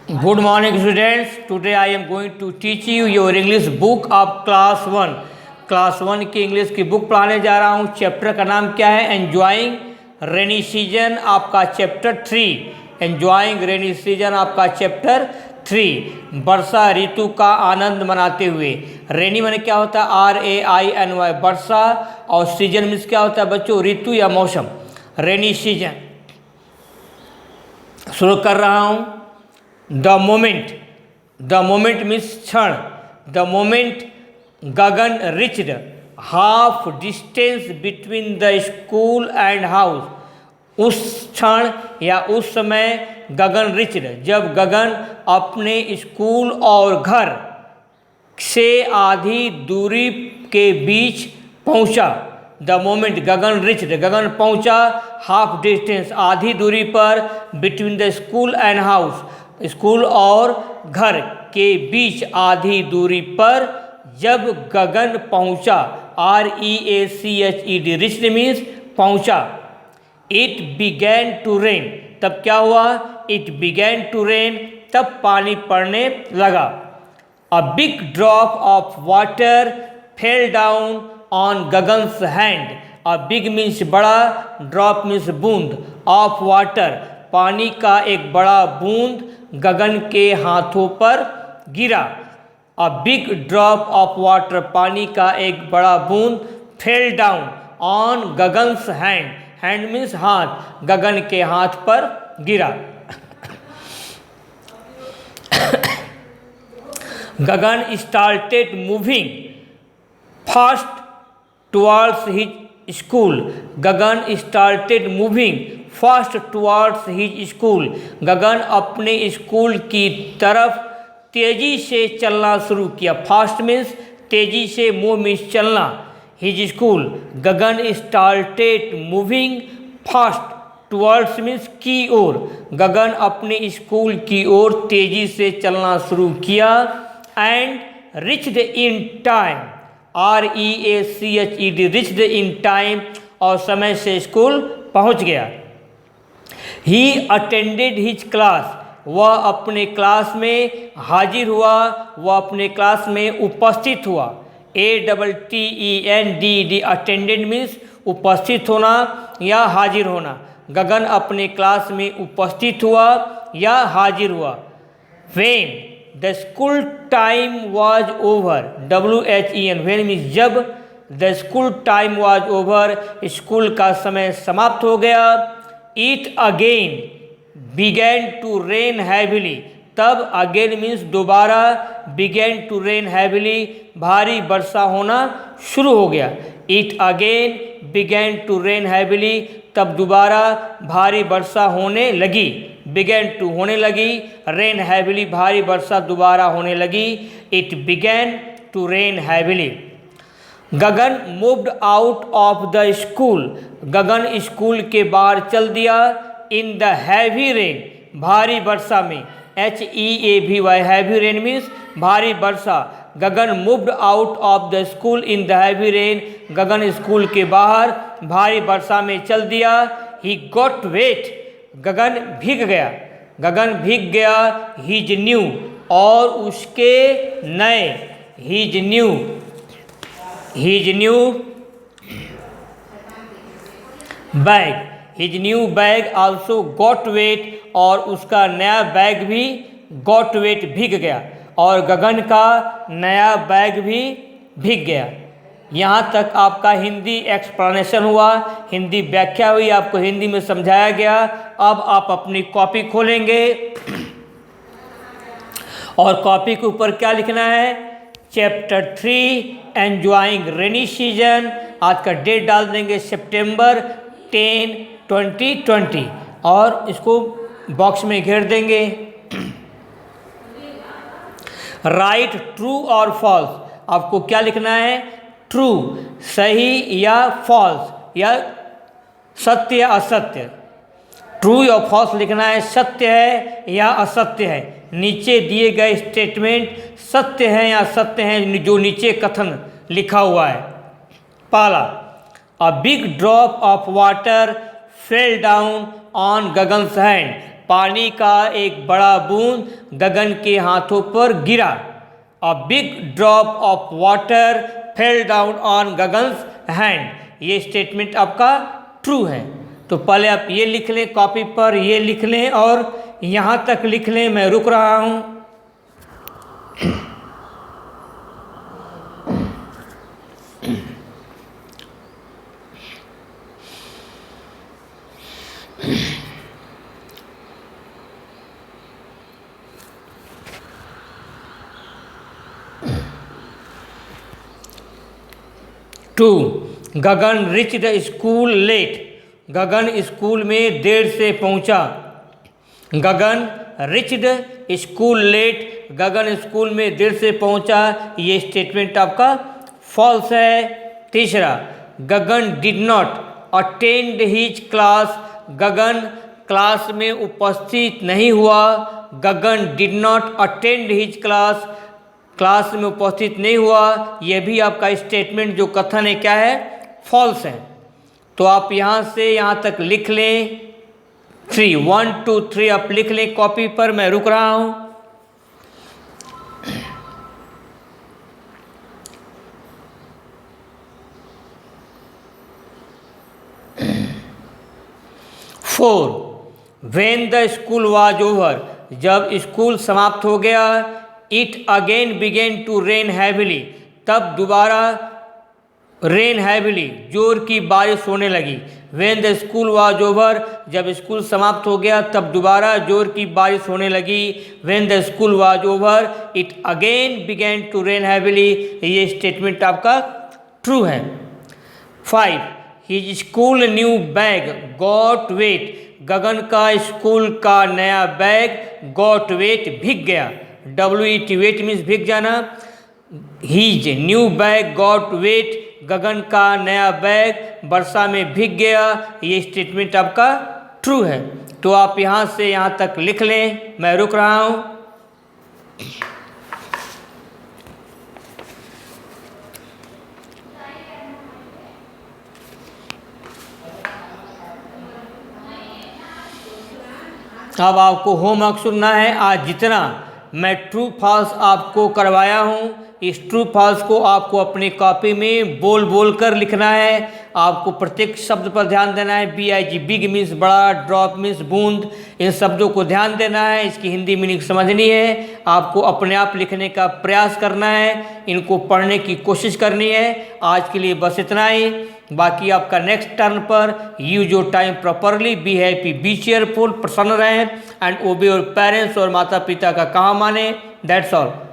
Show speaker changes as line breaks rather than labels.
Good morning, students. Today I am going to teach you your English book of class 1. Class 1 की English की book पढ़ाने जा रहा हूँ। चैप्टर का नाम क्या है? एन्जॉइंग रेनी सीजन, आपका चैप्टर 3। एन्जॉइंग रेनी सीजन आपका चैप्टर 3। वर्षा ऋतु का आनंद मनाते हुए। रेनी माने क्या होता है? RAINY, वर्षा। और सीजन मीन्स क्या होता है बच्चों? ऋतु या मौसम। रेनी सीजन शुरू कर रहा हूँ। द मोमेंट मीन्स क्षण। The moment Gagan reached half distance between the school and house, उस क्षण या उस समय गगन रिच्ड, जब गगन अपने स्कूल और घर से आधी दूरी के बीच पहुंचा। द मोमेंट गगन रिच्ड, गगन पहुंचा, हाफ डिस्टेंस आधी दूरी पर, between the school and house, school और घर के बीच आधी दूरी पर, जब गगन पहुंचा। REACHED, रिच्ड मीन्स पहुंचा। इट बिगैन टू रेन, तब क्या हुआ? इट बिगैन टू रेन, तब पानी पड़ने लगा। A big drop of water fell down on Gagan's hand. A big means बड़ा, ड्रॉप मीन्स बूंद, ऑफ वाटर पानी का एक बड़ा बूंद गगन के हाथों पर गिरा। A big drop of water, पानी का एक बड़ा बूंद, fell down on Gagan's hand, hand means हाथ, गगन के हाथ पर गिरा। Gagan started moving fast towards his school. Gagan started moving fast towards his school, Gagan अपने स्कूल की तरफ तेजी से चलना शुरू किया। फास्ट मीन्स तेजी से, मूव मीन्स चलना, his school. Gagan started moving fast towards means की ओर, गगन अपने स्कूल की ओर तेजी से चलना शुरू किया। And reached in time, REACHED, reached in time, और समय से स्कूल पहुंच गया। ही अटेंडेड हिज क्लास, वह अपने क्लास में हाजिर हुआ, वह अपने क्लास में उपस्थित हुआ। ATTENDED, अटेंडेड मीन्स उपस्थित होना या हाजिर होना। गगन अपने क्लास में उपस्थित हुआ या हाजिर हुआ। When the school time was over, WHEN, when means जब, the school time was over, school का समय समाप्त हो गया। It again began to rain heavily, तब again मीन्स दोबारा, began to rain heavily, भारी वर्षा होना शुरू हो गया। It again began to rain heavily, तब दोबारा भारी वर्षा होने लगी। began to होने लगी, rain heavily भारी वर्षा दोबारा होने लगी। It began to rain heavily. Gagan moved out of the school, Gagan school के बाहर चल दिया। इन द हैवी रेन, भारी वर्षा में, HEAVY, हैवी रेन मीन्स भारी वर्षा। Gagan moved out of the school in the heavy rain, Gagan school के बाहर भारी वर्षा में चल दिया। ही गॉट वेट, गगन भीग गया, गगन भीग गया। हीज न्यू, और उसके नए, his new bag, his new bag also got wet, और उसका नया बैग भी गॉट वेट भीग गया, और गगन का नया बैग भी भीग गया। यहाँ तक आपका हिंदी एक्सप्लेनेशन हुआ, हिंदी व्याख्या हुई, आपको हिंदी में समझाया गया। अब आप अपनी कॉपी खोलेंगे और कॉपी के ऊपर क्या लिखना है? Chapter 3 enjoying rainy season. आज का डेट डाल देंगे सितंबर 10, 2020, और इसको बॉक्स में घेर देंगे। राइट ट्रू और फॉल्स, आपको क्या लिखना है? ट्रू, सही, या फॉल्स, या सत्य या असत्य। ट्रू या फॉल्स लिखना है, सत्य है या असत्य है। नीचे दिए गए स्टेटमेंट सत्य है या असत्य है, जो नीचे कथन लिखा हुआ है। पहला, a big drop of water fell down on Gagan's hand, पानी का एक बड़ा बूंद गगन के हाथों पर गिरा। A big drop of water fell down on Gagan's hand. ये स्टेटमेंट आपका ट्रू है। तो पहले आप ये लिख लें कॉपी पर, ये लिख लें और यहाँ तक लिख लें, मैं रुक रहा हूँ। Two, Gagan reach the school late. Gagan school में देर से पहुंचा। Gagan reach the school late, Gagan school में देर से पहुंचा। ये स्टेटमेंट आपका फॉल्स है। तीसरा, Gagan did not attend his class. Gagan class में उपस्थित नहीं हुआ। Gagan did not attend his class, class में उपस्थित नहीं हुआ। यह भी आपका स्टेटमेंट जो कथन है क्या है, फॉल्स है। तो आप यहाँ से यहाँ तक लिख लें। 3, 1 2 3 आप लिख लें कॉपी पर, मैं रुक रहा हूँ। Four, when the school was over. जब स्कूल समाप्त हो गया। It again begin to rain heavily, तब दोबारा रेन हैविली, जोर की बारिश होने लगी। When the school was over, जब स्कूल समाप्त हो गया तब दोबारा जोर की बारिश होने लगी। When the school was over it again begin to rain heavily. ये स्टेटमेंट आपका ट्रू है। 5, his school new bag got wet. Gagan का स्कूल का नया बैग गॉट वेट, भीग गया। WET, वेट मीन्स भीग जाना। His new bag got wet, Gagan का नया बैग वर्षा में भीग गया। ये स्टेटमेंट आपका ट्रू है। तो आप यहाँ से यहाँ तक लिख लें, मैं रुक रहा हूँ। अब आपको होमवर्क सुनना है। आज जितना मैं ट्रू फॉल्स आपको करवाया हूँ, इस ट्रू फॉल्स को आपको अपनी कॉपी में बोल बोल कर लिखना है। आपको प्रत्येक शब्द पर ध्यान देना है। BIG, बिग मीन्स बड़ा, ड्रॉप मीन्स बूंद, इन शब्दों को ध्यान देना है। इसकी हिंदी मीनिंग समझनी है। आपको अपने आप लिखने का प्रयास करना है, इनको पढ़ने की कोशिश करनी है। आज के लिए बस इतना ही। बाकी आपका नेक्स्ट टर्न पर use your time properly, be happy, B cheerful, प्रसन्न रहें एंड ओबे योर पेरेंट्स। और माता पिता का कहा माने। That's all.